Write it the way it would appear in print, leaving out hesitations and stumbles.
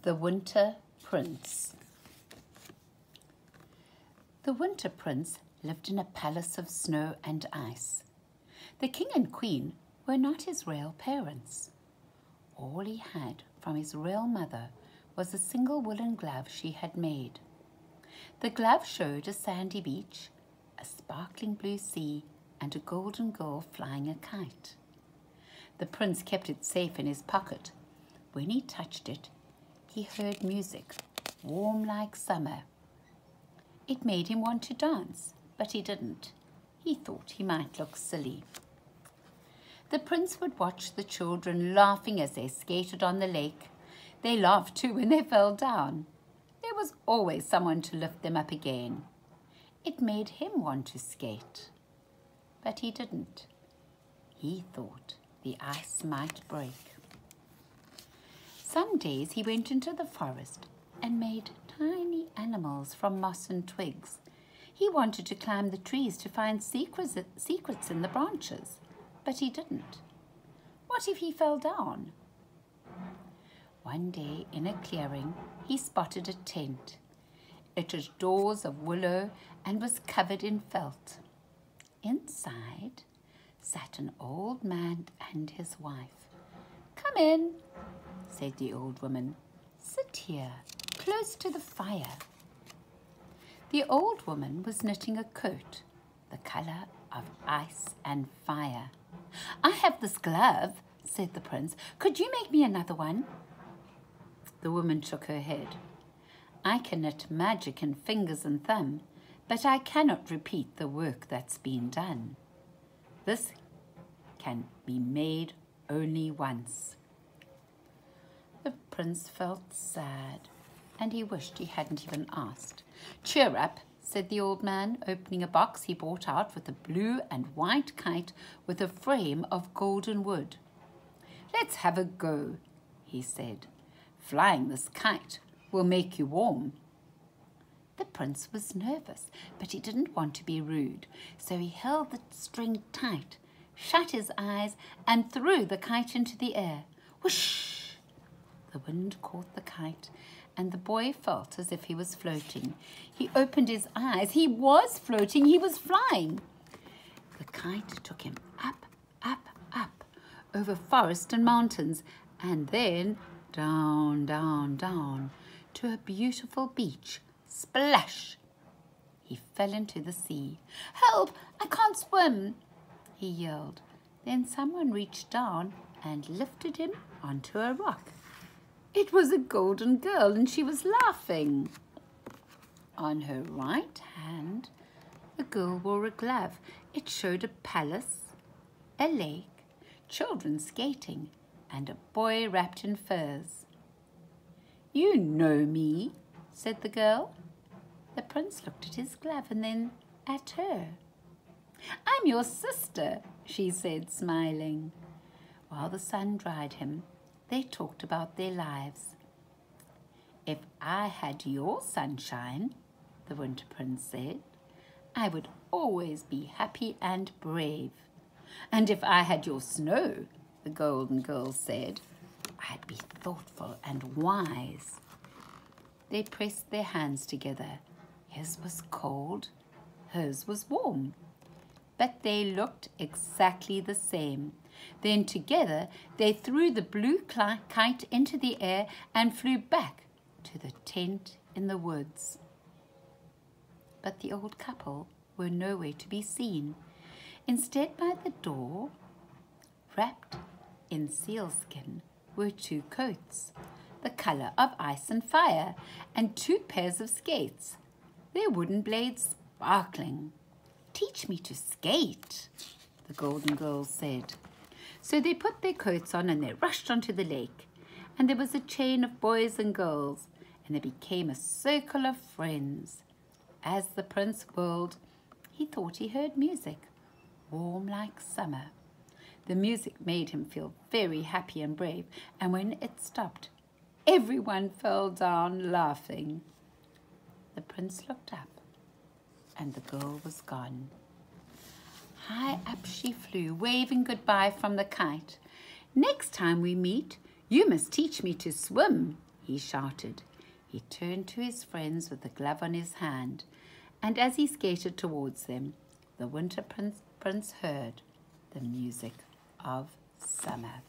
The Winter Prince. The Winter Prince lived in a palace of snow and ice. The king and queen were not his real parents. All he had from his real mother was a single woolen glove she had made. The glove showed a sandy beach, a sparkling blue sea, and a golden girl flying a kite. The prince kept it safe in his pocket. When he touched it, he heard music, warm like summer. It made him want to dance, but he didn't. He thought he might look silly. The prince would watch the children laughing as they skated on the lake. They laughed too when they fell down. There was always someone to lift them up again. It made him want to skate. But he didn't. He thought the ice might break. Some days he went into the forest and made tiny animals from moss and twigs. He wanted to climb the trees to find secrets in the branches, but he didn't. What if he fell down? One day in a clearing, he spotted a tent. It had doors of willow and was covered in felt. Inside sat an old man and his wife. "Come in," said the old woman. "Sit here, close to the fire." The old woman was knitting a coat, the colour of ice and fire. "I have this glove," said the prince. "Could you make me another one?" The woman shook her head. "I can knit magic in fingers and thumb, but I cannot repeat the work that's been done. This can be made only once." The prince felt sad, and he wished he hadn't even asked. "Cheer up," said the old man, opening a box he brought out with a blue and white kite with a frame of golden wood. "Let's have a go," he said. "Flying this kite will make you warm." The prince was nervous, but he didn't want to be rude, so he held the string tight, shut his eyes, and threw the kite into the air. Whoosh! The wind caught the kite, and the boy felt as if he was floating. He opened his eyes. He was floating. He was flying. The kite took him up, up, up, over forest and mountains, and then down, down, down, to a beautiful beach. Splash! He fell into the sea. "Help! I can't swim!" he yelled. Then someone reached down and lifted him onto a rock. It was a golden girl, and she was laughing. On her right hand, the girl wore a glove. It showed a palace, a lake, children skating, and a boy wrapped in furs. "You know me," said the girl. The prince looked at his glove and then at her. "I'm your sister," she said, smiling. While the sun dried him, they talked about their lives. "If I had your sunshine," the Winter Prince said, "I would always be happy and brave. And if I had your snow," the Golden Girl said, "I'd be thoughtful and wise." They pressed their hands together. His was cold, hers was warm, but they looked exactly the same. Then together they threw the blue kite into the air and flew back to the tent in the woods. But the old couple were nowhere to be seen. Instead, by the door, wrapped in sealskin, were two coats, the colour of ice and fire, and two pairs of skates, their wooden blades sparkling. "Teach me to skate," the Golden Girl said. So they put their coats on and they rushed onto the lake. And there was a chain of boys and girls, and they became a circle of friends. As the prince whirled, he thought he heard music, warm like summer. The music made him feel very happy and brave, and when it stopped, everyone fell down laughing. The prince looked up, and the girl was gone. High up she flew, waving goodbye from the kite. "Next time we meet, you must teach me to swim," he shouted. He turned to his friends with the glove on his hand, and as he skated towards them, the Winter Prince heard the music of summer.